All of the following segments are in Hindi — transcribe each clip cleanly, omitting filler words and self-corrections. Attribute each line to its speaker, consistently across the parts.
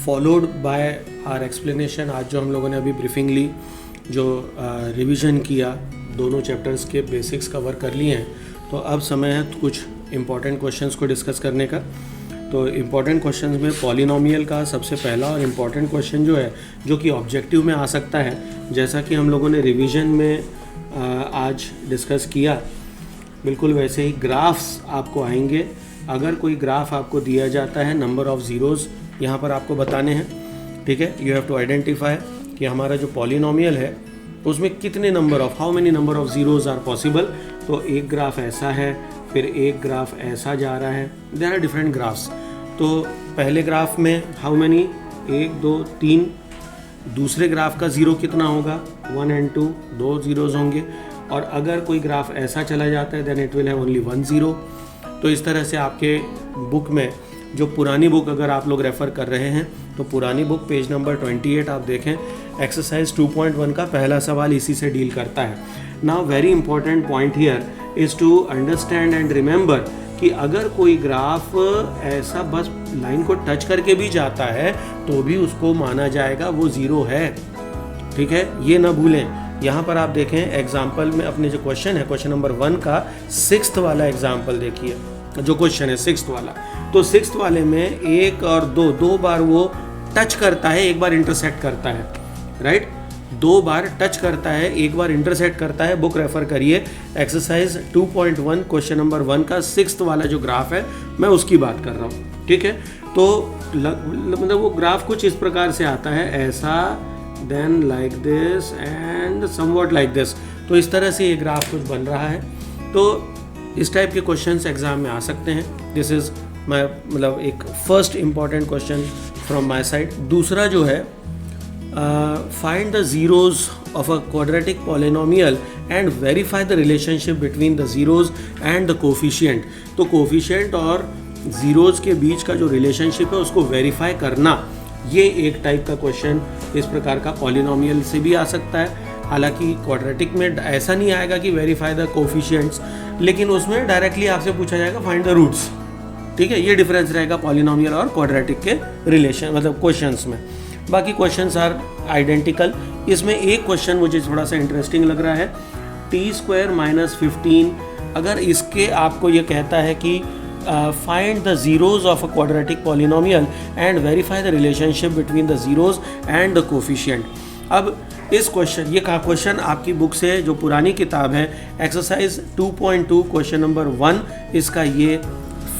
Speaker 1: Followed by are explanation. आज जो हम लोगों ने अभी ब्रीफिंग ली, जो रिवीजन किया, दोनों चैप्टर्स के बेसिक्स कवर कर लिए हैं, तो अब समय है कुछ इम्पॉर्टेंट क्वेश्चंस को डिस्कस करने का। तो इम्पॉर्टेंट क्वेश्चंस में पॉलिनोमियल का सबसे पहला और इम्पॉर्टेंट क्वेश्चन जो है, जो कि ऑब्जेक्टिव में आ सकता है, जैसा कि हम लोगों ने रिवीजन में आज डिस्कस किया, बिल्कुल वैसे ही ग्राफ्स आपको आएंगे। अगर कोई ग्राफ आपको दिया जाता है, नंबर ऑफ़ ज़ीरोज़ यहाँ पर आपको बताने हैं, ठीक है। यू हैव टू आइडेंटिफाई कि हमारा जो पॉलिनोमियल है उसमें कितने number of, how many number of zeros are possible. तो एक ग्राफ ऐसा है, फिर एक ग्राफ ऐसा जा रहा है, देयर आर डिफरेंट ग्राफ्स। तो पहले ग्राफ में हाउ मेनी, 1 2 3, दूसरे ग्राफ का ज़ीरो कितना होगा, 1 और 2, 2 ज़ीरोज़ होंगे। और अगर कोई ग्राफ ऐसा चला जाता है then it will have only 1 zero. तो इस तरह से आपके बुक में, जो पुरानी बुक अगर आप लोग रेफ़र कर रहे हैं, तो पुरानी बुक पेज नंबर 28 आप देखें, एक्सरसाइज 2.1 का पहला सवाल इसी से डील करता है। Now very important point here is to understand and remember कि अगर कोई ग्राफ ऐसा बस लाइन को टच करके भी जाता है तो भी उसको माना जाएगा वो ज़ीरो है, ठीक है, ये ना भूलें। यहाँ पर आप देखें एग्जाम्पल में, अपने जो क्वेश्चन है, क्वेश्चन नंबर 1 का 6th वाला एग्जाम्पल देखिए, जो क्वेश्चन है 6th वाला। तो 6th वाले में 1 और 2, 2 बार वो टच करता है, एक बार इंटरसेक्ट करता है, राइट। 2 बार टच करता है, एक बार इंटरसेक्ट करता है। बुक रेफर करिए, एक्सरसाइज 2.1 क्वेश्चन नंबर 1 का 6th वाला जो ग्राफ है, मैं उसकी बात कर रहा हूँ, ठीक है। तो मतलब वो ग्राफ कुछ इस प्रकार से आता है, ऐसा, then like this and somewhat like this. तो इस तरह से ये ग्राफ कुछ बन रहा है। तो इस टाइप के क्वेश्चंस एग्जाम में आ सकते हैं। दिस इज़ माय, मतलब एक first important question from my side. दूसरा जो है, find the zeros of a quadratic polynomial and verify the relationship between the zeros and the coefficient. तो कोफिशिएंट और ज़ीरोज़ के बीच का जो रिलेशनशिप है उसको वेरीफाई करना, ये एक टाइप का क्वेश्चन इस प्रकार का पॉलिनोमियल से भी आ सकता है। हालांकि क्वाड्रेटिक में ऐसा नहीं आएगा कि वेरीफाई द कोफिशिएंट्स, लेकिन उसमें डायरेक्टली आपसे पूछा जाएगा फाइंड द रूट्स, ठीक है। ये डिफरेंस रहेगा पॉलिनोमियल और क्वाड्रेटिक के रिलेशन, मतलब क्वेश्चंस में। बाकी क्वेश्चंस आर आइडेंटिकल। इसमें एक क्वेश्चन मुझे थोड़ा सा इंटरेस्टिंग लग रहा है, t² - 15। अगर इसके आपको ये कहता है कि find the zeros of a quadratic polynomial and verify the relationship between the zeros and the coefficient. अब इस क्वेश्चन, ये का क्वेश्चन आपकी बुक से, जो पुरानी किताब है, एक्सरसाइज 2.2 क्वेश्चन नंबर 1, इसका ये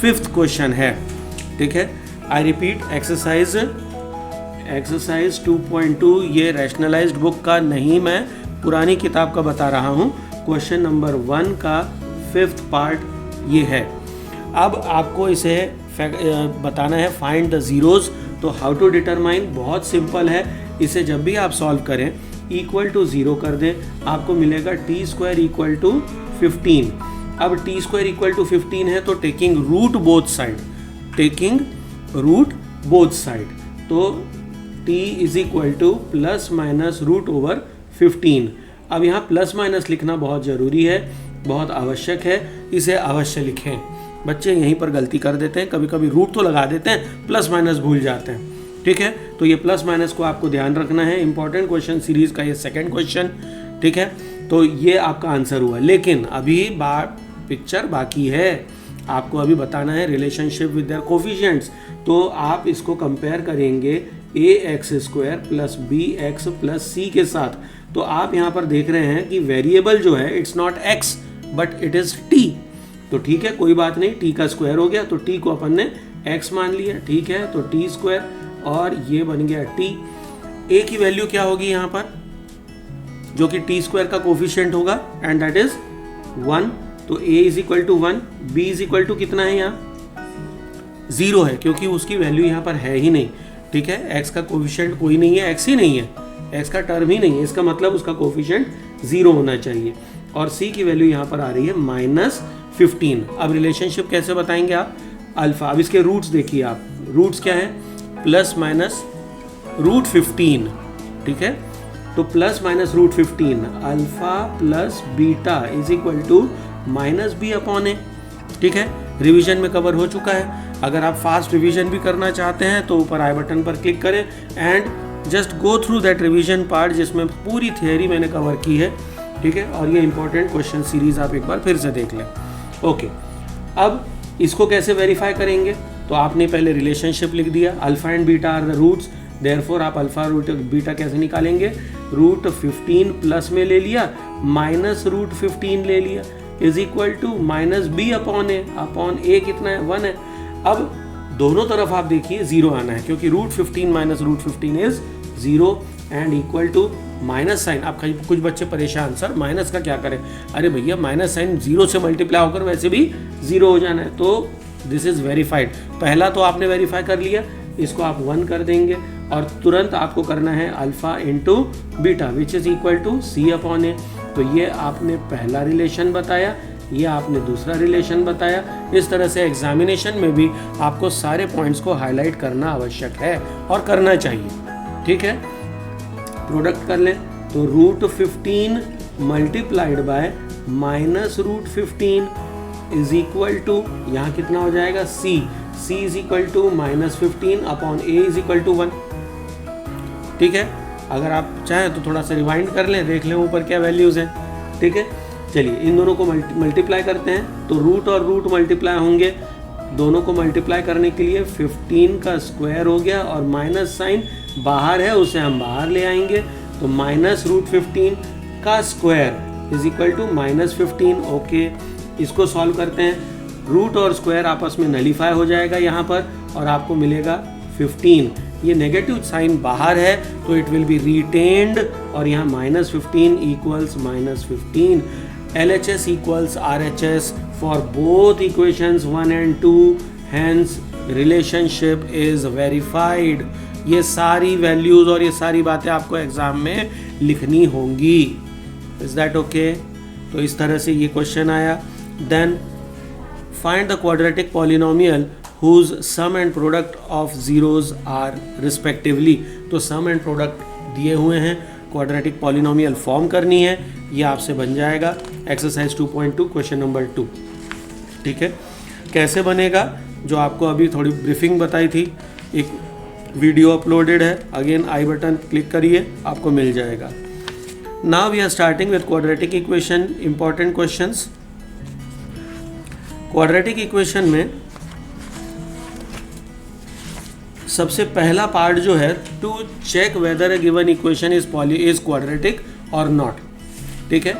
Speaker 1: 5th क्वेश्चन है, ठीक है। आई रिपीट, एक्सरसाइज 2.2 ये रैशनलाइज्ड बुक का नहीं, मैं पुरानी किताब का बता रहा हूँ। क्वेश्चन नंबर 1 का 5th पार्ट ये है। अब आपको इसे बताना है फाइंड द ज़ीरोज़। तो हाउ टू डिटरमाइन, बहुत सिंपल है। इसे जब भी आप सॉल्व करें, इक्वल टू 0 कर दें, आपको मिलेगा t² = 15। अब t² = 15 है तो taking root both side, taking root both side, तो t = ±√/15। अब यहाँ प्लस माइनस लिखना बहुत ज़रूरी है, बहुत आवश्यक है, इसे अवश्य लिखें। बच्चे यहीं पर गलती कर देते हैं, कभी कभी रूट तो लगा देते हैं, प्लस माइनस भूल जाते हैं, ठीक है। तो ये प्लस माइनस को आपको ध्यान रखना है। इंपॉर्टेंट क्वेश्चन सीरीज़ का ये 2nd क्वेश्चन, ठीक है। तो ये आपका आंसर हुआ, लेकिन अभी पिक्चर बाकी है। आपको अभी बताना है रिलेशनशिप विद देयर कोफिशिएंट्स। तो आप इसको कंपेयर करेंगे ax² + bx + c के साथ। तो आप यहाँ पर देख रहे हैं कि वेरिएबल जो है, it's not x but it is t। तो ठीक है, कोई बात नहीं, t का स्क्वायर हो गया, तो t को अपन ने x मान लिया, ठीक है। तो t² और ये बन गया t। a की वैल्यू क्या होगी यहाँ पर, जो कि t² का कोफिशिएंट होगा, एंड दैट इज 1। तो a = 1, b = कितना है यहाँ, 0 है, क्योंकि उसकी वैल्यू यहाँ पर है ही नहीं, ठीक है। x का कोफिशिएंट कोई नहीं है, x ही नहीं है, x का टर्म ही नहीं है, इसका मतलब उसका कोफिशिएंट 0 होना चाहिए। और c की वैल्यू यहाँ पर आ रही है -15। अब रिलेशनशिप कैसे बताएंगे आप, अल्फा। अब इसके रूट्स देखिए आप, रूट्स क्या है, ±√15, ठीक है। तो ±√15, अल्फा प्लस बीटा = -b/a, ठीक है। रिवीजन में कवर हो चुका है। अगर आप फास्ट रिवीजन भी करना चाहते हैं तो ऊपर आई बटन पर क्लिक करें and just go through that revision part जिसमें पूरी थियरी मैंने कवर की है, ठीक है। और ये इंपॉर्टेंट क्वेश्चन सीरीज आप एक बार फिर से देख लें। ओके, अब इसको कैसे वेरीफाई करेंगे? तो आपने पहले रिलेशनशिप लिख दिया, alpha and beta are the roots, therefore आप अल्फा रूट बीटा कैसे निकालेंगे? रूट 15 प्लस में ले लिया माइनस रूट 15 ले लिया is equal to minus B upon A कितना है? 1 है। अब दोनों तरफ आप देखिए 0 आना है क्योंकि root 15 minus root 15 is 0 and equal to minus sign. आप कुछ बच्चे परेशान, सर माइनस का क्या करें? अरे भैया माइनस साइन 0 से मल्टीप्लाई होकर वैसे भी 0 हो जाना है, तो दिस इज वेरीफाइड। पहला तो आपने वेरीफाई कर लिया, इसको आप 1 कर देंगे और तुरंत आपको करना है alpha into beta which is equal to C upon A. तो ये आपने पहला रिलेशन बताया, ये आपने दूसरा रिलेशन बताया। इस तरह से एग्जामिनेशन में भी आपको सारे पॉइंट्स को हाईलाइट करना आवश्यक है और करना चाहिए, ठीक है। प्रोडक्ट कर लें तो root 15 multiplied by minus root 15 is equal to, यहाँ कितना हो जाएगा? C is equal to minus 15 upon A is equal to 1, ठीक है। अगर आप चाहें तो थोड़ा सा रिवाइंड कर लें, देख लें ऊपर क्या वैल्यूज़ हैं, ठीक है। चलिए इन दोनों को मल्टीप्लाई करते हैं तो रूट और रूट मल्टीप्लाई होंगे, दोनों को मल्टीप्लाई करने के लिए 15 का स्क्वायर हो गया और माइनस साइन बाहर है उसे हम बाहर ले आएंगे, तो माइनस रूट 15 का square is equal to minus 15। Okay, इसको सॉल्व करते हैं, रूट और स्क्वायर आपस में नलीफाई हो जाएगा यहाँ पर और आपको मिलेगा 15। ये नेगेटिव साइन बाहर है तो इट विल बी रिटेन्ड और यहाँ minus 15 equals minus 15। LHS equals RHS for both equations 1 and 2, hence relationship is verified। ये सारी वैल्यूज और ये सारी बातें आपको एग्जाम में लिखनी होंगी। Is that okay? तो इस तरह से ये क्वेश्चन आया। Then find the quadratic polynomial whose sum and product of zeros are respectively। तो सम एंड प्रोडक्ट दिए हुए हैं, क्वाड्रेटिक पॉलिनोमियल फॉर्म करनी है, ये आपसे बन जाएगा एक्सरसाइज 2.2 क्वेश्चन नंबर 2, ठीक है। कैसे बनेगा? जो आपको अभी थोड़ी ब्रीफिंग बताई थी, एक वीडियो अपलोडेड है, अगेन आई बटन क्लिक करिए आपको मिल जाएगा। Now we are starting with quadratic equation, important questions. Quadratic equation में सबसे पहला पार्ट जो है to check whether a given equation is quadratic और नॉट, ठीक है।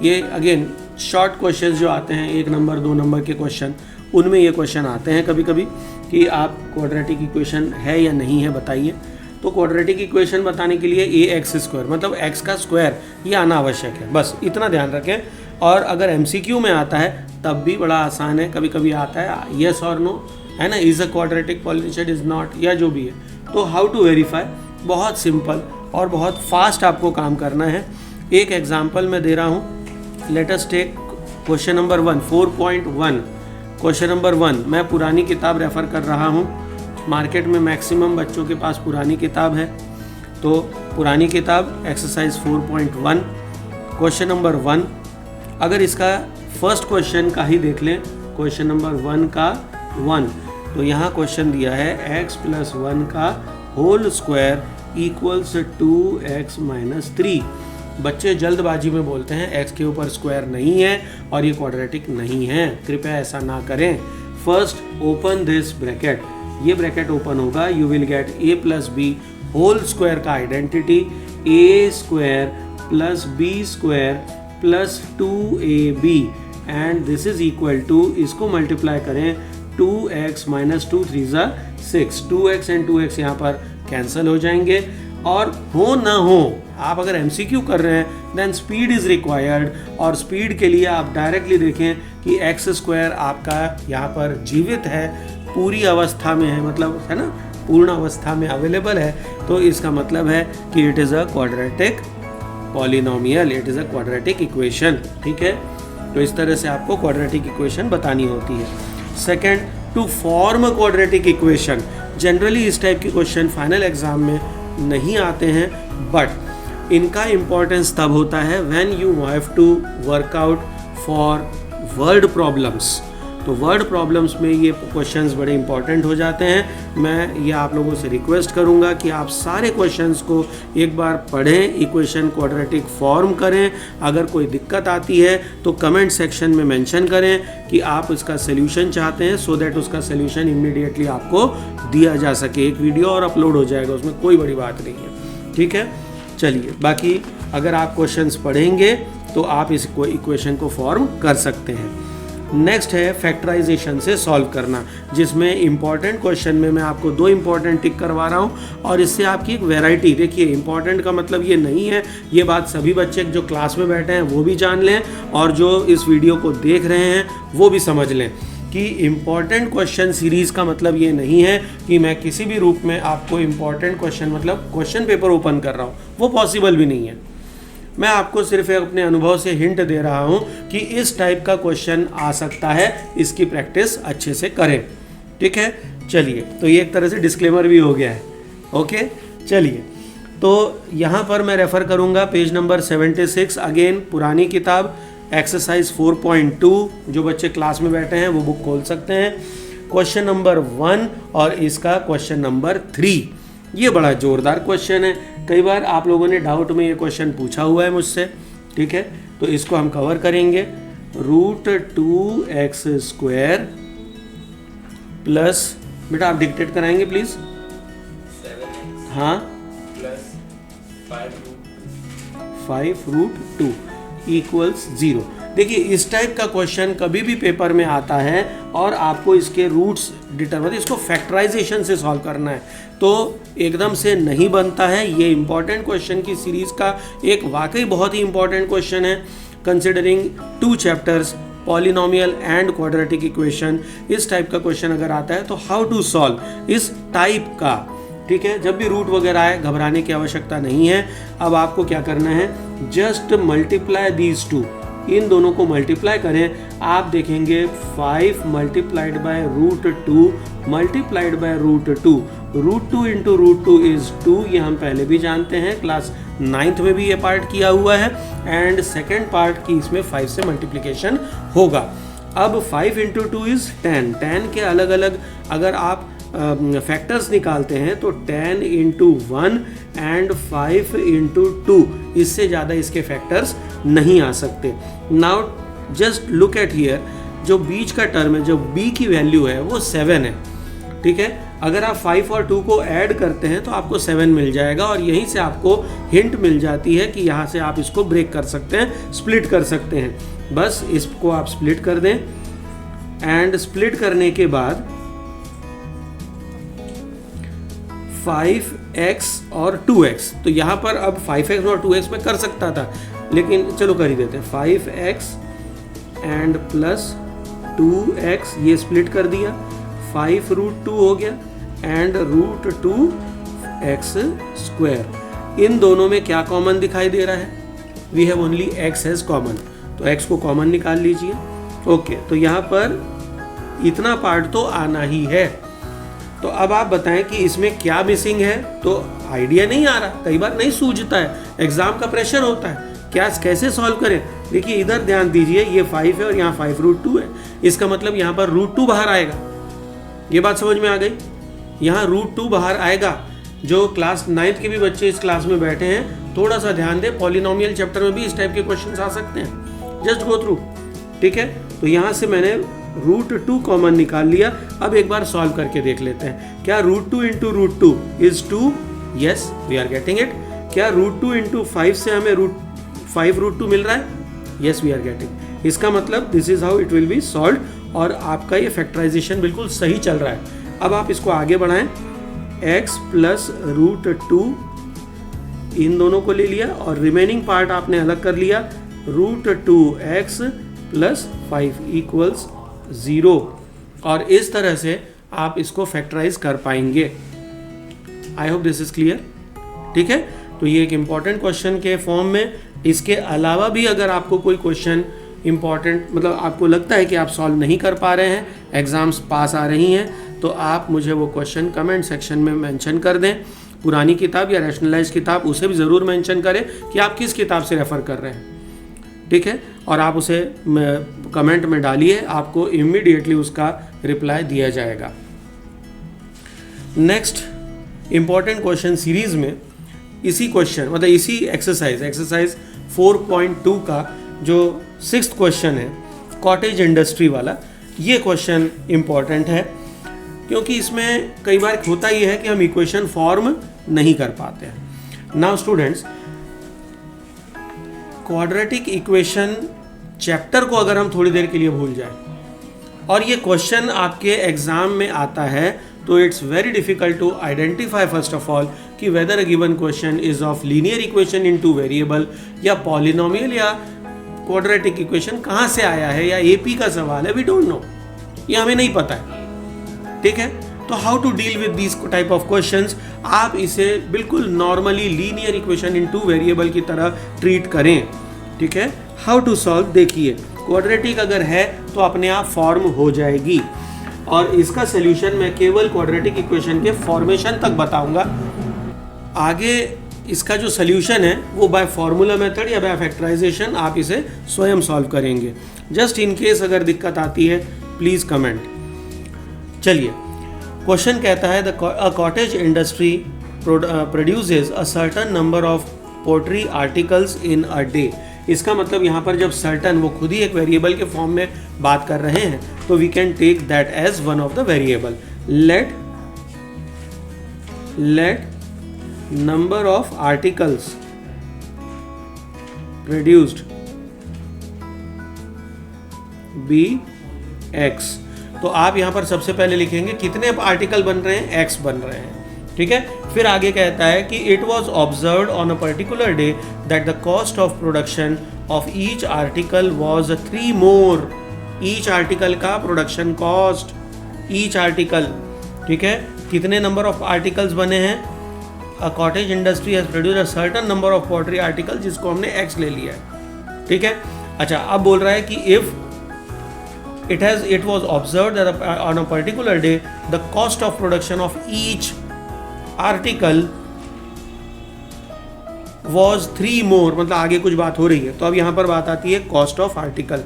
Speaker 1: ये अगेन शॉर्ट क्वेश्चंस जो आते हैं 1 नंबर 2 नंबर के क्वेश्चन, उनमें ये क्वेश्चन आते हैं कभी कभी कि आप क्वाड्रेटिक इक्वेशन है या नहीं है बताइए। तो क्वाड्रेटिक इक्वेशन बताने के लिए ए एक्स स्क्वायर मतलब एक्स का स्क्वायर ये आना आवश्यक है, बस इतना ध्यान रखें। और अगर MCQ में आता है तब भी बड़ा आसान है, कभी कभी आता है येस और नो, है ना, is a quadratic polynomial is not, या जो भी है। तो हाउ टू वेरीफाई, बहुत सिंपल और बहुत फास्ट आपको काम करना है। एक एग्जांपल मैं दे रहा हूँ, let us take question number 1 4.1। Question number 1 मैं पुरानी किताब रेफ़र कर रहा हूँ, मार्केट में मैक्सिमम बच्चों के पास पुरानी किताब है, तो पुरानी किताब एक्सरसाइज 4.1 क्वेश्चन नंबर 1। अगर इसका फर्स्ट क्वेश्चन का ही देख लें, क्वेश्चन नंबर 1 का 1, तो यहाँ क्वेश्चन दिया है x + 1 का होल स्क्वायर इक्वल्स 2x - 3। बच्चे जल्दबाजी में बोलते हैं x के ऊपर स्क्वायर नहीं है और ये क्वाड्रेटिक नहीं है, कृपया ऐसा ना करें। फर्स्ट ओपन दिस ब्रैकेट, ये ब्रैकेट ओपन होगा, you will get a + b whole square का identity a² + b² + 2ab and this is equal to, इसको मल्टीप्लाई करें 2x - 2 3 = 6, 2x एंड 2x यहाँ पर कैंसिल हो जाएंगे। और हो ना हो, आप अगर MCQ कर रहे हैं देन स्पीड इज़ रिक्वायर्ड, और स्पीड के लिए आप डायरेक्टली देखें कि x² आपका यहाँ पर जीवित है, पूरी अवस्था में है, मतलब है ना, पूर्ण अवस्था में अवेलेबल है, तो इसका मतलब है कि it is a quadratic polynomial, it is a quadratic equation, ठीक है। तो इस तरह से आपको क्वाड्रेटिक इक्वेशन बतानी होती है। Second, to form a quadratic equation, generally इस टाइप के क्वेश्चन फाइनल एग्जाम में नहीं आते हैं, बट इनका इम्पोर्टेंस तब होता है when you have to work out for word problems. तो वर्ड प्रॉब्लम्स में ये क्वेश्चंस बड़े इंपॉर्टेंट हो जाते हैं। मैं ये आप लोगों से रिक्वेस्ट करूँगा कि आप सारे क्वेश्चंस को एक बार पढ़ें, इक्वेशन क्वाड्रेटिक फॉर्म करें। अगर कोई दिक्कत आती है तो कमेंट सेक्शन में मेंशन करें कि आप इसका सोल्यूशन चाहते हैं, सो दैट उसका सोल्यूशन इमीडिएटली आपको दिया जा सके। एक वीडियो और अपलोड हो जाएगा, उसमें कोई बड़ी बात नहीं है, ठीक है। चलिए, बाकी अगर आप क्वेश्चंस पढ़ेंगे तो आप इस इक्वेशन को फॉर्म कर सकते हैं। नेक्स्ट है फैक्टराइजेशन से सॉल्व करना, जिसमें इंपॉर्टेंट क्वेश्चन में मैं आपको 2 इंपॉर्टेंट टिक करवा रहा हूं और इससे आपकी एक वैरायटी, देखिए इंपॉर्टेंट का मतलब ये नहीं है, ये बात सभी बच्चे जो क्लास में बैठे हैं वो भी जान लें और जो इस वीडियो को देख रहे हैं वो भी समझ लें कि इम्पॉर्टेंट क्वेश्चन सीरीज़ का मतलब ये नहीं है कि मैं किसी भी रूप में आपको इम्पॉर्टेंट क्वेश्चन मतलब क्वेश्चन पेपर ओपन कर रहा हूँ, वो पॉसिबल भी नहीं है। मैं आपको सिर्फ अपने अनुभव से हिंट दे रहा हूँ कि इस टाइप का क्वेश्चन आ सकता है, इसकी प्रैक्टिस अच्छे से करें, ठीक है। चलिए, तो ये एक तरह से डिस्क्लेमर भी हो गया है, ओके। चलिए, तो यहाँ पर मैं रेफ़र करूँगा पेज नंबर 76, अगेन पुरानी किताब, एक्सरसाइज 4.2। जो बच्चे क्लास में बैठे हैं वो बुक खोल सकते हैं। क्वेश्चन नंबर 1 और इसका क्वेश्चन नंबर 3। ये बड़ा ज़ोरदार क्वेश्चन है, कई बार आप लोगों ने डाउट में ये क्वेश्चन पूछा हुआ है मुझसे, ठीक है। तो इसको हम कवर करेंगे। √2x² प्लस, बेटा आप डिक्टेट कराएंगे प्लीज़।
Speaker 2: 7x
Speaker 1: हाँ,
Speaker 2: प्लस
Speaker 1: 5√2 इक्वल्स 0। देखिए, इस टाइप का क्वेश्चन कभी भी पेपर में आता है और आपको इसके रूट्स डिटरमाइन, इसको फैक्टराइजेशन से सॉल्व करना है, तो एकदम से नहीं बनता है। ये इंपॉर्टेंट क्वेश्चन की सीरीज़ का एक वाकई बहुत ही इंपॉर्टेंट क्वेश्चन है, considering 2 chapters polynomial and quadratic equation. इस टाइप का क्वेश्चन अगर आता है तो हाउ टू सॉल्व इस टाइप का, ठीक है। जब भी रूट वगैरह आए घबराने की आवश्यकता नहीं है। अब आपको क्या करना है, जस्ट मल्टीप्लाई दीज 2, इन दोनों को मल्टीप्लाई करें, आप देखेंगे 5 multiplied by √2 multiplied by √2, √2 into √2 is 2। ये हम पहले भी जानते हैं, क्लास 9th में भी ये पार्ट किया हुआ है। एंड सेकेंड पार्ट की इसमें 5 से मल्टीप्लिकेशन होगा। अब 5 इंटू 2 इज 10। 10 के अलग अलग अगर आप फैक्टर्स निकालते हैं तो 10 इंटू 1 एंड 5 इंटू 2, इससे ज़्यादा इसके फैक्टर्स नहीं आ सकते। Now just look at here, जो बीच का टर्म है, जो b की वैल्यू है वो 7 है, ठीक है। अगर आप 5 और 2 को ऐड करते हैं तो आपको 7 मिल जाएगा और यहीं से आपको हिंट मिल जाती है कि यहाँ से आप इसको ब्रेक कर सकते हैं, स्प्लिट कर सकते हैं। बस इसको आप स्प्लिट कर दें एंड स्प्लिट करने के बाद 5x और 2x, तो यहाँ पर अब 5x और 2x में कर सकता था, लेकिन चलो कर ही देते हैं। 5x एंड प्लस 2x, ये स्प्लिट कर दिया, 5√2 हो गया एंड √2x²। इन दोनों में क्या कॉमन दिखाई दे रहा है, we have only x as common, तो x को कॉमन निकाल लीजिए, ओके। तो यहाँ पर इतना पार्ट तो आना ही है। तो अब आप बताएं कि इसमें क्या मिसिंग है, तो आइडिया नहीं आ रहा, कई बार नहीं सूझता है, एग्जाम का प्रेशर होता है, क्या कैसे सॉल्व करें। देखिए इधर ध्यान दीजिए, ये 5 है और यहाँ 5√2 है, इसका मतलब यहाँ पर √2 बाहर आएगा। ये बात समझ में आ गई, यहाँ √2 बाहर आएगा। जो क्लास 9th के भी बच्चे इस क्लास में बैठे हैं, थोड़ा सा ध्यान दें, पॉलिनोमियल चैप्टर में भी इस टाइप के क्वेश्चन आ सकते हैं, जस्ट गो थ्रू, ठीक है। तो यहाँ से मैंने √2 कॉमन निकाल लिया। अब एक बार सॉल्व करके देख लेते हैं, क्या √2 into √2 is 2, yes we are getting it. क्या √2 इंटू 5 से हमें √5√2 मिल रहा है, यस वी आर गेटिंग। इसका मतलब this is how it will be solve और आपका ये फैक्टराइजेशन बिल्कुल सही चल रहा है। अब आप इसको आगे बढ़ाएं, x प्लस √2 इन दोनों को ले लिया और रिमेनिंग पार्ट आपने अलग कर लिया, √2x प्लस 5 इक्वल्स 0, और इस तरह से आप इसको फैक्टराइज कर पाएंगे। I hope this is clear, ठीक है। तो ये एक इम्पॉर्टेंट क्वेश्चन के फॉर्म में, इसके अलावा भी अगर आपको कोई क्वेश्चन इम्पॉर्टेंट मतलब आपको लगता है कि आप सॉल्व नहीं कर पा रहे हैं, एग्ज़ाम्स पास आ रही हैं, तो आप मुझे वो क्वेश्चन कमेंट सेक्शन में मेंशन कर दें। पुरानी किताब या रैशनलाइज किताब, उसे भी ज़रूर मेंशन करें कि आप किस किताब से रेफ़र कर रहे हैं, ठीक है, और आप उसे कमेंट में डालिए, आपको इमीडिएटली उसका रिप्लाई दिया जाएगा। नेक्स्ट इम्पॉर्टेंट क्वेश्चन सीरीज में इसी क्वेश्चन मतलब इसी एक्सरसाइज 4.2 का जो 6th क्वेश्चन है कॉटेज इंडस्ट्री वाला, ये क्वेश्चन इम्पॉर्टेंट है क्योंकि इसमें कई बार होता ही है कि हम इक्वेशन फॉर्म नहीं कर पाते हैं। Now students, quadratic equation chapter को अगर हम थोड़ी देर के लिए भूल जाए और ये क्वेश्चन आपके एग्जाम में आता है तो it's very difficult to identify first of all कि whether a given question is of linear equation in two variable या पॉलिनोमियल या क्वाड्रेटिक इक्वेशन कहाँ से आया है या एपी का सवाल है, वी डोंट नो, ये हमें नहीं पता है। ठीक है, तो how to deal with this type of questions, आप इसे बिल्कुल normally linear equation in two variable की तरह ट्रीट करें। ठीक है, हाउ टू सॉल्व, देखिए क्वाड्रेटिक अगर है तो अपने आप फॉर्म हो जाएगी और इसका सोल्यूशन मैं केवल क्वाड्रेटिक इक्वेशन के फॉर्मेशन तक बताऊंगा। आगे इसका जो सोल्यूशन है वो बाय फार्मूला मेथड या बाय फैक्टराइजेशन आप इसे स्वयं सॉल्व करेंगे। जस्ट इन केस अगर दिक्कत आती है प्लीज़ कमेंट। चलिए, क्वेश्चन कहता है the cottage industry produces a certain number of pottery articles in a day. इसका मतलब यहाँ पर जब सर्टन वो खुद ही एक वेरिएबल के फॉर्म में बात कर रहे हैं तो we can take that as one of the variable. Let number of articles produced be x. तो आप यहां पर सबसे पहले लिखेंगे कितने आर्टिकल बन रहे हैं, एक्स बन रहे हैं। ठीक है, फिर आगे कहता है कि it was observed on a particular day that the cost of production of each article was 3 more. Each article का प्रोडक्शन कॉस्ट, ईच आर्टिकल, ठीक है, कितने नंबर ऑफ आर्टिकल्स बने हैं, a cottage industry has produced a certain number of pottery article, जिसको हमने एक्स ले लिया है। ठीक है, अच्छा अब बोल रहा है कि if it was observed that on a particular day the cost of production of each article was 3 more, मतलब आगे कुछ बात हो रही है। तो अब यहां पर बात आती है cost of article,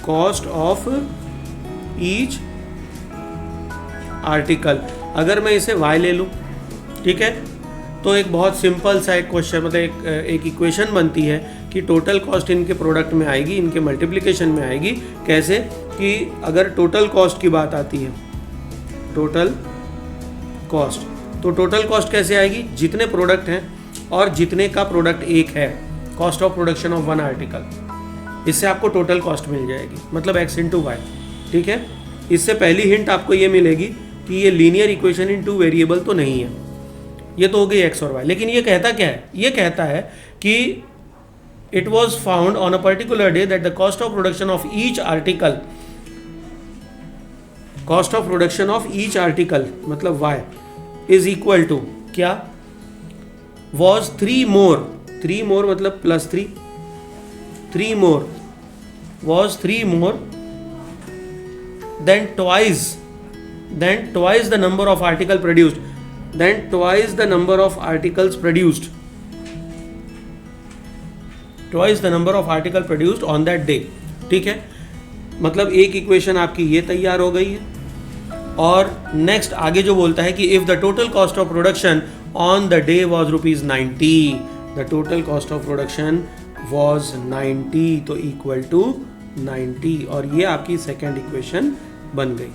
Speaker 1: cost of each article. अगर मैं इसे y ले लूं, ठीक है, तो एक बहुत सिंपल सा एक क्वेश्चन मतलब एक इक्वेशन बनती है कि टोटल कॉस्ट इनके प्रोडक्ट में आएगी, इनके मल्टीप्लिकेशन में आएगी। कैसे कि अगर टोटल कॉस्ट की बात आती है, टोटल कॉस्ट, तो टोटल कॉस्ट कैसे आएगी, जितने प्रोडक्ट हैं और जितने का प्रोडक्ट एक है, cost of production of one article, इससे आपको टोटल कॉस्ट मिल जाएगी, मतलब x इंटू वाई। ठीक है, इससे पहली हिंट आपको ये मिलेगी कि ये linear equation in two variable तो नहीं है, ये तो हो गई x और y। लेकिन ये कहता क्या है, ये कहता है कि it was found on a particular day that the cost of production of each article, cost of production of each article मतलब y is equal to क्या, was 3 more, 3 more मतलब plus 3, 3 more was 3 more then twice the number of article produced, then twice the number of articles produced, twice the number of article produced on that day। ठीक है, मतलब एक इक्वेशन आपकी ये तैयार हो गई है। और नेक्स्ट आगे जो बोलता है कि if the total cost of production on the day was ₹90, the total cost of production was 90, तो इक्वल टू 90, और ये आपकी सेकेंड इक्वेशन बन गई।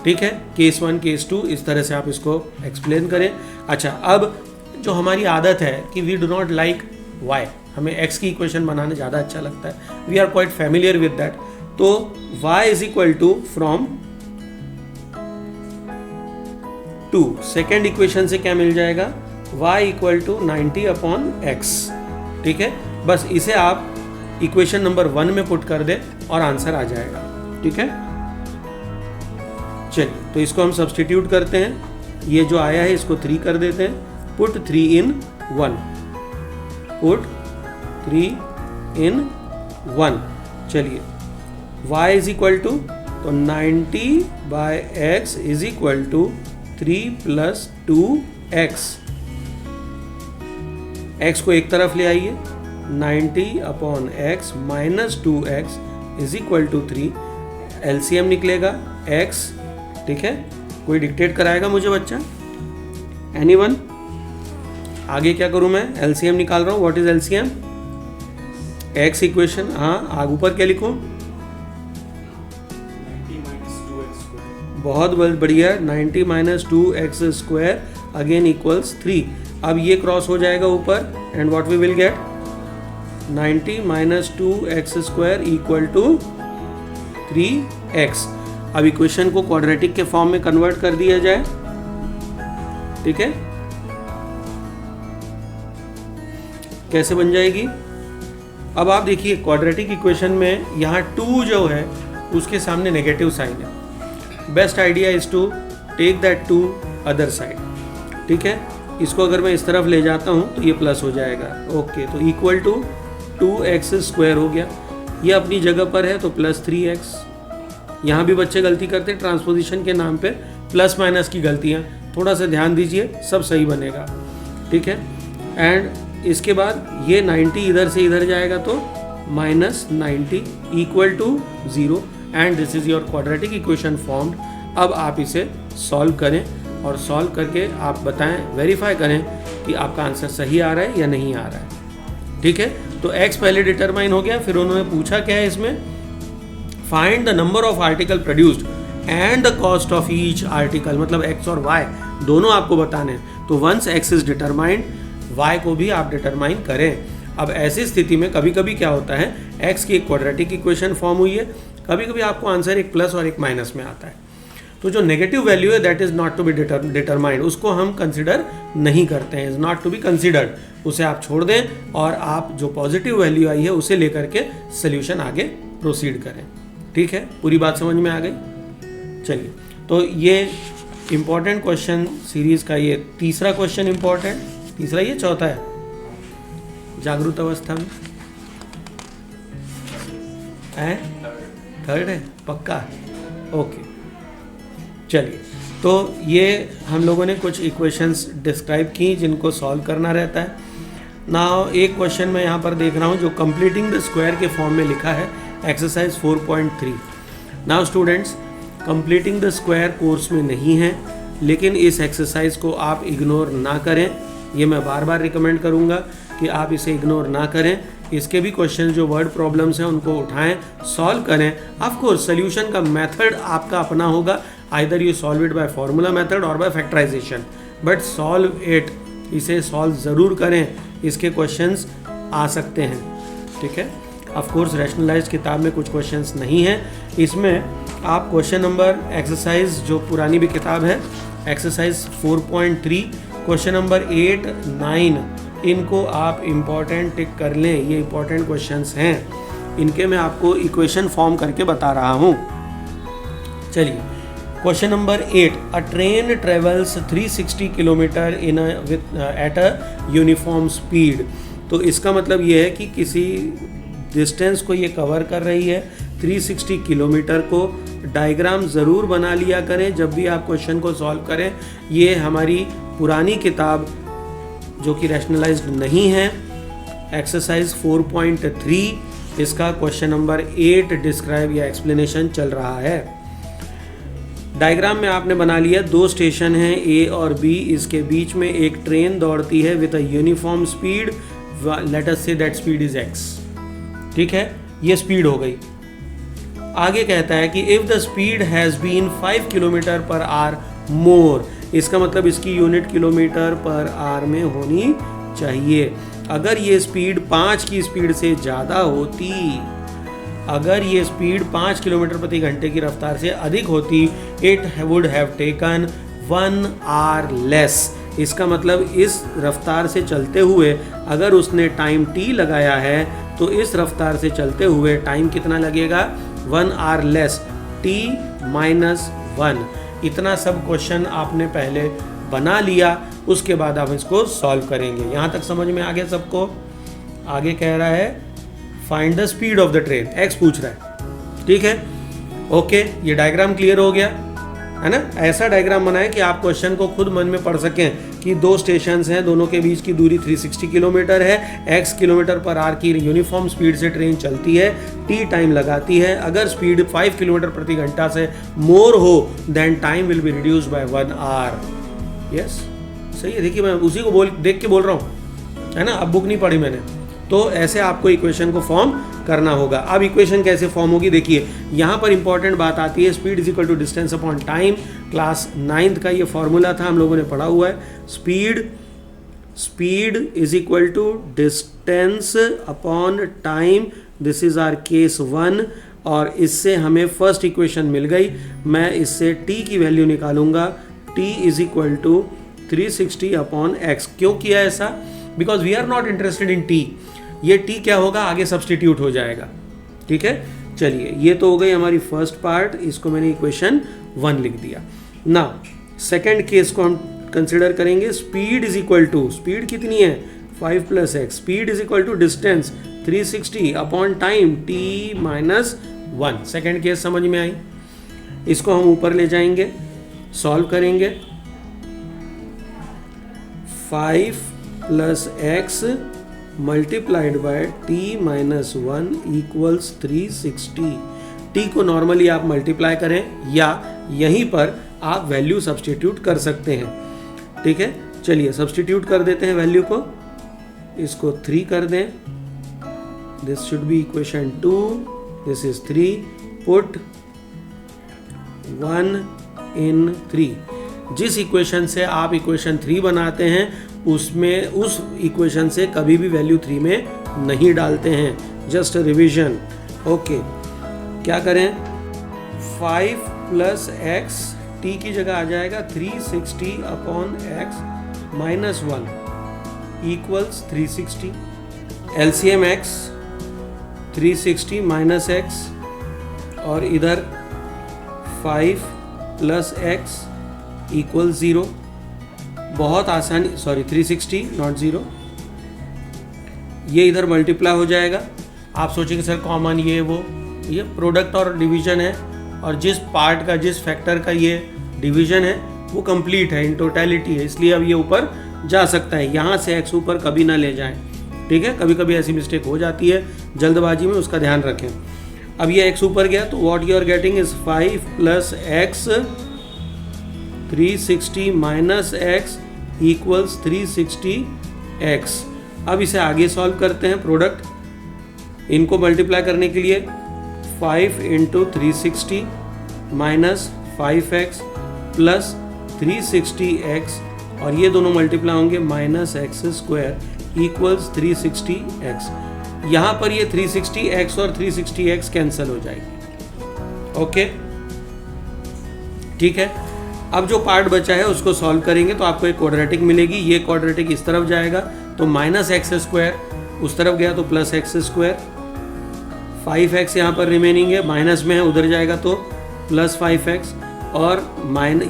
Speaker 1: ठीक है, केस 1 केस 2 इस तरह से आप इसको एक्सप्लेन करें। अच्छा, अब जो हमारी आदत है कि we do not like y, हमें x की इक्वेशन बनाना ज़्यादा अच्छा लगता है, we are quite familiar with that. तो y is equal to from 2, second equation से क्या मिल जाएगा, y equal to 90 upon x। ठीक है, बस इसे आप इक्वेशन नंबर 1 में पुट कर दे और आंसर आ जाएगा। ठीक है, चलिए तो इसको हम सब्सटीट्यूट करते हैं, ये जो आया है इसको 3 कर देते हैं, पुट 3 in 1, पुट 3 in 1। चलिए y इज इक्वल टू, तो 90 by x is equal to 3 + 2x। x को एक तरफ ले आइए 90/x minus 2x is equal to 3। LCM निकलेगा x, ठीक है। कोई डिक्टेट कराएगा मुझे बच्चा? एनीवन? आगे क्या करूं मैं? एलसीएम निकाल रहा हूं। What is LCM? x equation, हाँ आगे ऊपर क्या लिखूं?
Speaker 3: 90 minus 2x square.
Speaker 1: बहुत बढ़िया। 90 minus 2x square again equals 3। अब ये क्रॉस हो जाएगा ऊपर and what we will get? 90 minus 2x square equal to 3x। अब इक्वेशन को क्वाड्रेटिक के फॉर्म में कन्वर्ट कर दिया जाए, ठीक है। कैसे बन जाएगी? अब आप देखिए क्वाड्रेटिक इक्वेशन में यहाँ 2 जो है उसके सामने नेगेटिव साइन है। Best idea is to take that 2 other side, ठीक है। इसको अगर मैं इस तरफ ले जाता हूँ तो ये प्लस हो जाएगा। ओके, तो इक्वल टू 2x स्क्वायर हो गया। ये अपनी जगह पर है तो प्लस 3x। यहाँ भी बच्चे गलती करते हैं ट्रांसपोजिशन के नाम पे, प्लस माइनस की गलतियाँ। थोड़ा सा ध्यान दीजिए, सब सही बनेगा, ठीक है। एंड इसके बाद ये 90 इधर से इधर जाएगा तो minus 90 equal to 0 and this is your quadratic equation formed. अब आप इसे सॉल्व करें और सॉल्व करके आप बताएं, वेरीफाई करें कि आपका आंसर सही आ रहा है या नहीं आ रहा है, ठीक है। तो x पहले डिटरमाइन हो गया, फिर उन्होंने पूछा क्या है इसमें? Find the number of article produced and the cost of each article, मतलब x और y दोनों आपको बताने हैं। तो once x is determined, y को भी आप डिटरमाइन करें। अब ऐसी स्थिति में कभी कभी क्या होता है, x की एक क्वाड्रेटिक इक्वेशन फॉर्म हुई है, कभी कभी आपको आंसर एक प्लस और एक माइनस में आता है। तो जो नेगेटिव वैल्यू है that is not to be determined, उसको हम कंसिडर नहीं करते हैं, is not to be considered, उसे आप छोड़ दें और आप जो पॉजिटिव वैल्यू आई है उसे लेकर के सोल्यूशन आगे प्रोसीड करें, ठीक है। पूरी बात समझ में आ गई? चलिए, तो ये इम्पॉर्टेंट क्वेश्चन सीरीज का ये तीसरा क्वेश्चन इम्पॉर्टेंट, तीसरा ये चौथा है जागरूक अवस्था में है, थर्ड है पक्का? ओके, चलिए। तो ये हम लोगों ने कुछ इक्वेशंस डिस्क्राइब की जिनको सॉल्व करना रहता है। नाउ एक क्वेश्चन मैं यहाँ पर देख रहा हूँ जो कंप्लीटिंग द स्क्वायर के फॉर्म में लिखा है, exercise 4.3। Now students, completing the square course में नहीं है, लेकिन इस एक्सरसाइज को आप इग्नोर ना करें, ये मैं बार बार रिकमेंड करूँगा कि आप इसे इग्नोर ना करें। इसके भी क्वेश्चन जो वर्ड प्रॉब्लम्स हैं उनको उठाएं, सॉल्व करें। ऑफ कोर्स सोल्यूशन का मेथड आपका अपना होगा, either you solve it by formula method और by factorization, but solve it, इसे सॉल्व ज़रूर करें, इसके क्वेश्चंस आ सकते हैं, ठीक है। ऑफ कोर्स रैशनलाइज्ड किताब में कुछ क्वेश्चंस नहीं हैं, इसमें आप क्वेश्चन नंबर एक्सरसाइज जो पुरानी भी किताब है एक्सरसाइज 4.3 क्वेश्चन नंबर 8, 9 इनको आप इम्पॉर्टेंट टिक कर लें, ये इम्पॉर्टेंट क्वेश्चंस हैं, इनके मैं आपको इक्वेशन फॉर्म करके बता रहा हूँ। चलिए, question number 8, a train travels 360 kilometre in at a uniform speed. तो इसका मतलब ये है कि किसी डिस्टेंस को ये कवर कर रही है 360 किलोमीटर को। डायग्राम ज़रूर बना लिया करें जब भी आप क्वेश्चन को सॉल्व करें। ये हमारी पुरानी किताब जो कि रैशनलाइज्ड नहीं है, एक्सरसाइज 4.3 इसका क्वेश्चन नंबर 8 डिस्क्राइब या एक्सप्लेनेशन चल रहा है। डायग्राम में आपने बना लिया, 2 स्टेशन हैं ए और बी, इसके बीच में एक ट्रेन दौड़ती है with a uniform speed, let us say that speed is x, ठीक है, ये स्पीड हो गई। आगे कहता है कि if the speed has been 5 kilometre per hour more, इसका मतलब इसकी यूनिट किलोमीटर पर आवर में होनी चाहिए। अगर ये स्पीड 5 की स्पीड से ज़्यादा होती, अगर ये स्पीड 5 किलोमीटर प्रति घंटे की रफ्तार से अधिक होती, it would have taken 1 our less. इसका मतलब इस रफ्तार से चलते हुए अगर उसने टाइम t लगाया है तो इस रफ्तार से चलते हुए टाइम कितना लगेगा? 1 आवर लेस, t - 1। इतना सब क्वेश्चन आपने पहले बना लिया, उसके बाद आप इसको सॉल्व करेंगे। यहाँ तक समझ में आ गया सबको? आगे कह रहा है find the speed of the train, x पूछ रहा है, ठीक है। ओके, ये डायग्राम क्लियर हो गया है ना? ऐसा डायग्राम बनाएं कि आप क्वेश्चन को खुद मन में पढ़ सकें कि दो स्टेशंस हैं, दोनों के बीच की दूरी 360 किलोमीटर है, x किलोमीटर पर आवर की यूनिफॉर्म स्पीड से ट्रेन चलती है, t टाइम लगाती है। अगर स्पीड 5 किलोमीटर प्रति घंटा से मोर हो then time will be reduce by 1 hour. Yes, सही है। देखिए मैं उसी को देख के बोल रहा हूँ, है ना, अब बुक नहीं पढ़ी मैंने। तो ऐसे आपको इक्वेशन को फॉर्म करना होगा। अब इक्वेशन कैसे फॉर्म होगी, देखिए यहाँ पर इंपॉर्टेंट बात आती है, speed is equal to distance upon time. Class 9th का ये फॉर्मूला था, हम लोगों ने पढ़ा हुआ है। Speed is equal to distance upon time, this is our case 1। और इससे हमें फर्स्ट इक्वेशन मिल गई। मैं इससे t की वैल्यू निकालूंगा, t is equal to 360 upon x। क्यों किया ऐसा? Because we are not interested in t। ये t क्या होगा आगे सब्सटीट्यूट हो जाएगा, ठीक है। चलिए ये तो हो गई हमारी फर्स्ट पार्ट, इसको मैंने इक्वेशन 1 लिख दिया। नाउ सेकेंड केस को हम कंसिडर करेंगे। Speed is equal to, speed कितनी है 5 + x, speed is equal to distance 360 upon time t - 1। Second case समझ में आई। इसको हम ऊपर ले जाएंगे, सॉल्व करेंगे। 5 + x multiplied by t - 1 equals 360। t को नॉर्मली आप मल्टीप्लाई करें या यहीं पर आप वैल्यू सब्सटीट्यूट कर सकते हैं, ठीक है। चलिए सब्सटीट्यूट कर देते हैं वैल्यू को, इसको 3 कर दें, this should be equation 2, this is 3, put 1 इन 3। जिस इक्वेशन से आप इक्वेशन 3 बनाते हैं उसमें उस इक्वेशन से कभी भी वैल्यू 3 में नहीं डालते हैं, जस्ट रिवीजन। ओके, क्या करें, 5 + x, t की जगह आ जाएगा 360 upon x - 1 equals 360। LCM x 360 - x और इधर 5 + x इक्वल 0। बहुत आसानी, सॉरी 360 नॉट 0, ये इधर मल्टीप्लाई हो जाएगा। आप सोचेंगे सर कॉमन ये वो, ये प्रोडक्ट और डिवीजन है, और जिस पार्ट का, जिस फैक्टर का ये डिवीजन है वो कंप्लीट है, इन टोटलिटी है, इसलिए अब ये ऊपर जा सकता है। यहाँ से x ऊपर कभी ना ले जाएं, ठीक है। कभी कभी ऐसी मिस्टेक हो जाती है जल्दबाजी में, उसका ध्यान रखें। अब ये x ऊपर गया तो what you are getting is 5 + x 360 - x equals 360x। अब इसे आगे सॉल्व करते हैं, प्रोडक्ट इनको मल्टीप्लाई करने के लिए 5 × 360 - 5x + 360x, और ये दोनों मल्टीप्लाई होंगे -x² इक्वल्स 360x। यहाँ पर ये 360x और 360x कैंसिल हो जाएगी, ओके, ठीक है। अब जो पार्ट बचा है उसको सॉल्व करेंगे तो आपको एक क्वाड्रेटिक मिलेगी। ये क्वाड्रेटिक इस तरफ जाएगा तो -x², उस तरफ गया तो +x², 5x यहाँ पर रिमेनिंग है, माइनस में है, उधर जाएगा तो +5x, और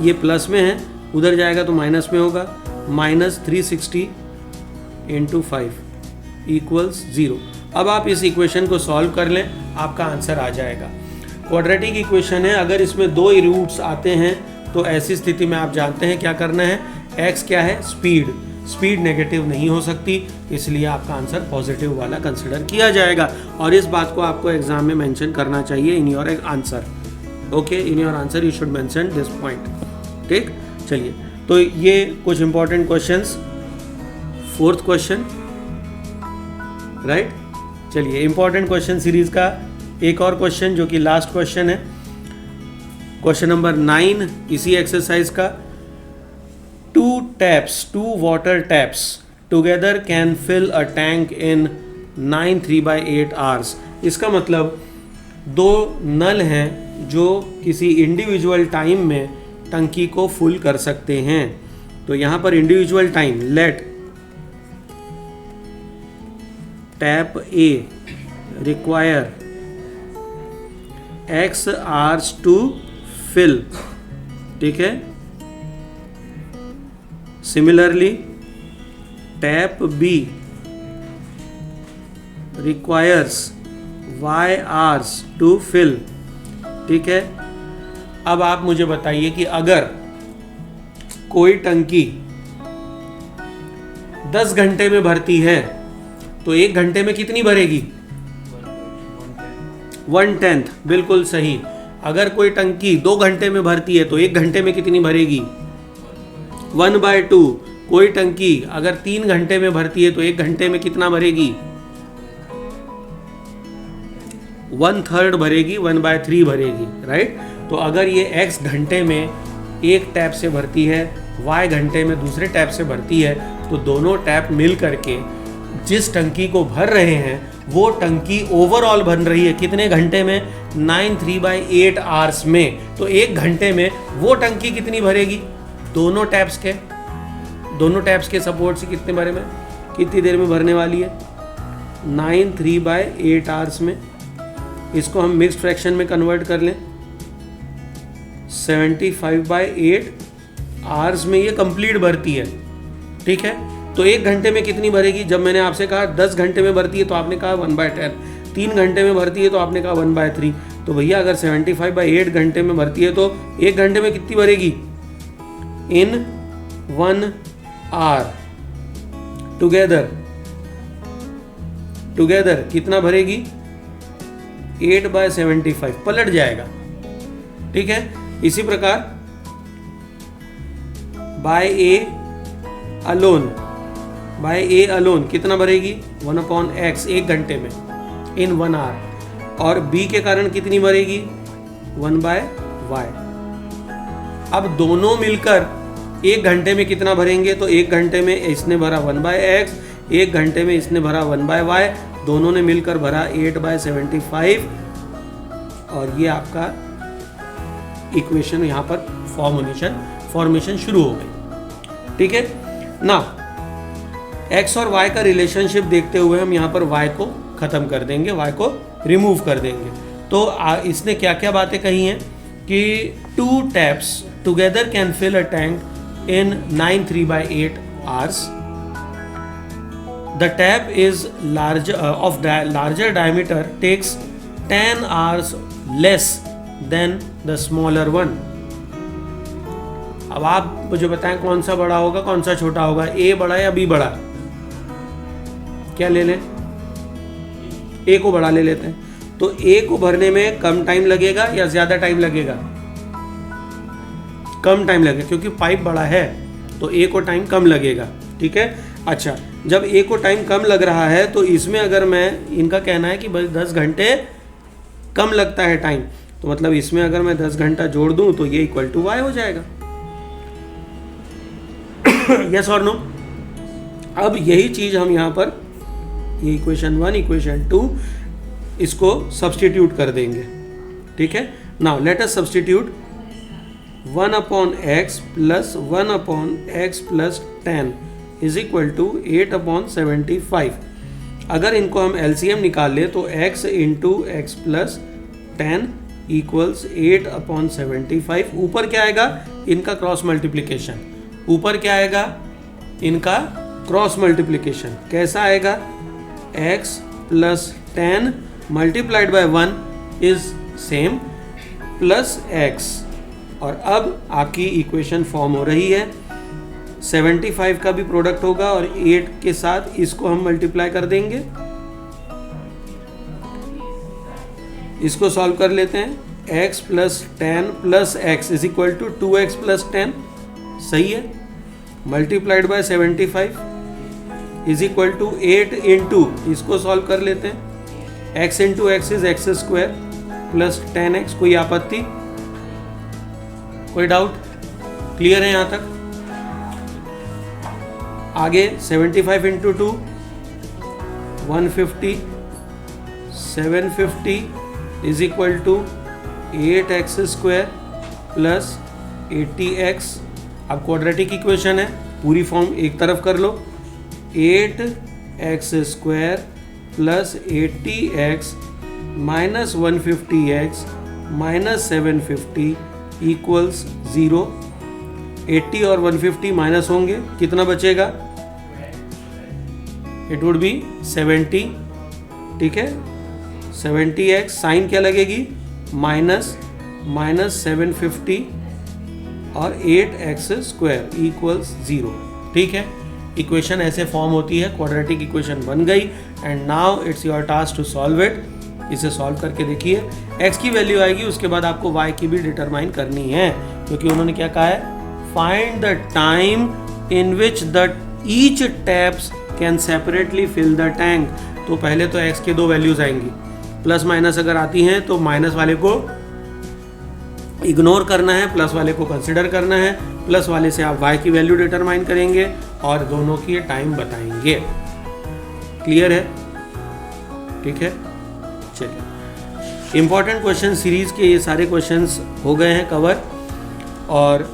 Speaker 1: ये प्लस में है, उधर जाएगा तो माइनस में होगा, -360 × 5 इक्वल्स 0। अब आप इस इक्वेशन को सॉल्व कर लें, आपका आंसर आ जाएगा। क्वाड्रेटिक इक्वेशन है, अगर इसमें 2 रूट्स आते हैं तो ऐसी स्थिति में आप जानते हैं क्या करना है। x क्या है, स्पीड नेगेटिव नहीं हो सकती, इसलिए आपका आंसर पॉजिटिव वाला कंसिडर किया जाएगा। और इस बात को आपको एग्जाम में मेंशन करना चाहिए in your answer, okay, in your answer you should mention this point, ठीक। चलिए, तो ये कुछ important questions. 4th question, right. चलिए, इंपॉर्टेंट क्वेश्चन सीरीज का एक और क्वेश्चन जो कि लास्ट क्वेश्चन है, क्वेश्चन नंबर 9 इसी एक्सरसाइज का। 2 water taps together can fill a tank in 9 3/8 hours. इसका मतलब 2 नल हैं जो किसी इंडिविजुअल टाइम में टंकी को फुल कर सकते हैं। तो यहाँ पर individual time, let tap A require x hours to fill, ठीक है। Similarly tap B requires y hours to fill, ठीक है। अब आप मुझे बताइए कि अगर कोई टंकी 10 घंटे में भरती है तो 1 घंटे में कितनी भरेगी? 1/10, बिल्कुल सही। अगर कोई टंकी 2 घंटे में भरती है तो 1 घंटे में कितनी भरेगी? 1/2। कोई टंकी अगर 3 घंटे में भरती है तो 1 घंटे में कितना भरेगी? 1/3 भरेगी, 1/3 भरेगी, राइट। तो अगर ये x घंटे में एक टैप से भरती है, y घंटे में दूसरे टैप से भरती है, तो दोनों टैप मिल करके जिस टंकी को भर रहे हैं वो टंकी ओवरऑल बन रही है कितने घंटे में? 9/3/8 आवर्स में। तो 1 घंटे में वो टंकी कितनी भरेगी? दोनों टैप्स के सपोर्ट से कितने भरे में, कितनी देर में भरने वाली है? 9/3/8 आवर्स में। इसको हम मिक्स्ड फ्रैक्शन में कन्वर्ट कर लें, 75/8 आवर्स में ये कंप्लीट भरती है, ठीक है। तो 1 घंटे में कितनी भरेगी? जब मैंने आपसे कहा 10 घंटे में भरती है तो आपने कहा 1/10, 3 घंटे में भरती है तो आपने कहा 1/3। तो भैया अगर 75/8 घंटे में भरती है तो 1 घंटे में कितनी भरेगी? इन 1 आवर टुगेदर कितना भरेगी? 8/75, पलट जाएगा, ठीक है। इसी प्रकार बाय ए अलोन कितना भरेगी? 1/x 1 घंटे में इन 1 आवर। और b के कारण कितनी भरेगी? 1/y। अब दोनों मिलकर 1 घंटे में कितना भरेंगे? तो 1 घंटे में इसने भरा 1/x, 1 घंटे में इसने भरा 1/y, दोनों ने मिलकर भरा 8/75। और ये आपका इक्वेशन यहाँ पर फॉर्मेशन शुरू हो गई, ठीक है ना। x और y का रिलेशनशिप देखते हुए हम यहाँ पर y को खत्म कर देंगे, y को रिमूव कर देंगे। तो इसने क्या क्या बातें कही हैं कि 2 taps together can fill a tank in 9/3/8 hours. The tap is larger diameter takes 10 hours less than the smaller one. अब आप मुझे बताएं कौन सा बड़ा होगा कौन सा छोटा होगा, ए बड़ा या बी बड़ा? क्या ले लें? ए को बड़ा ले लेते हैं। तो ए को भरने में कम टाइम लगेगा या ज्यादा टाइम लगेगा? कम टाइम लगेगा, क्योंकि पाइप बड़ा है तो ए को टाइम कम लगेगा, ठीक है। अच्छा, जब ए को टाइम कम लग रहा है तो इसमें अगर मैं, इनका कहना है कि बस 10 घंटे कम लगता है टाइम, तो मतलब इसमें अगर मैं 10 घंटा जोड़ दूं तो ये इक्वल टू y हो जाएगा। यस और नो? अब यही चीज हम यहाँ पर ये इक्वेशन 1 इक्वेशन 2 इसको सब्स्टिट्यूट कर देंगे, ठीक है। Now let us substitute 1/x plus 1/x plus 10 is equal to 8/75। अगर इनको हम LCM निकाल ले तो x into x plus 10 equals 8/75। ऊपर क्या आएगा? इनका क्रॉस मल्टीप्लिकेशन। ऊपर क्या आएगा? इनका क्रॉस मल्टीप्लिकेशन। कैसा आएगा? x plus 10 multiplied by 1 is same plus x। और अब आपकी इक्वेशन फॉर्म हो रही है। 75 का भी प्रोडक्ट होगा और 8 के साथ इसको हम मल्टीप्लाई कर देंगे। इसको सॉल्व कर लेते हैं। x plus 10 plus x is equal to 2x plus 10, सही है, multiplied by 75 is equal to 8 into, इसको सॉल्व कर लेते हैं, x into x is x square plus 10x। कोई आपत्ति, कोई डाउट? क्लियर है यहाँ तक? आगे 75 into 2 150, 750 is equal to 8x square plus 80x। अब क्वाड्रेटिक इक्वेशन है, पूरी फॉर्म एक तरफ कर लो, 8x square plus 80x minus 150x minus 750 equals 0। 80 और 150 माइनस होंगे, कितना बचेगा? इट वुड बी 70, ठीक है। 70x साइन क्या लगेगी? माइनस 750 और 8x स्क्वायर इक्वल्स 0, ठीक है। इक्वेशन ऐसे फॉर्म होती है, क्वाड्रेटिक इक्वेशन बन गई and now it's your task to solve it. इसे सॉल्व करके देखिए, x की वैल्यू आएगी, उसके बाद आपको y की भी डिटरमाइन करनी है, क्योंकि उन्होंने क्या कहा है, find the time in which the each taps can separately fill the tank. तो पहले तो x के दो वैल्यूज आएंगी, प्लस माइनस अगर आती हैं तो माइनस वाले को इग्नोर करना है, प्लस वाले को कंसिडर करना है। प्लस वाले से आप y की वैल्यू डिटरमाइन करेंगे और दोनों की टाइम बताएंगे। क्लियर है? ठीक है, चलिए। इंपॉर्टेंट क्वेश्चन सीरीज के ये सारे क्वेश्चंस हो गए हैं कवर, और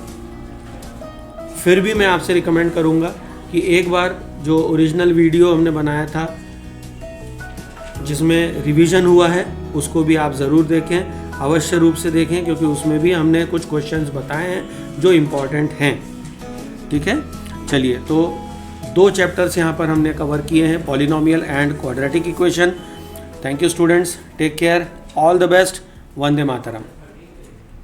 Speaker 1: फिर भी मैं आपसे रिकमेंड करूंगा कि एक बार जो ओरिजिनल वीडियो हमने बनाया था जिसमें रिवीजन हुआ है उसको भी आप ज़रूर देखें, अवश्य रूप से देखें, क्योंकि उसमें भी हमने कुछ क्वेश्चंस बताए हैं जो इम्पॉर्टेंट हैं। ठीक है, चलिए। तो 2 चैप्टर्स यहाँ पर हमने कवर किए हैं, polynomial and quadratic equation. Thank you students, take care, all the best, Vande Mataram.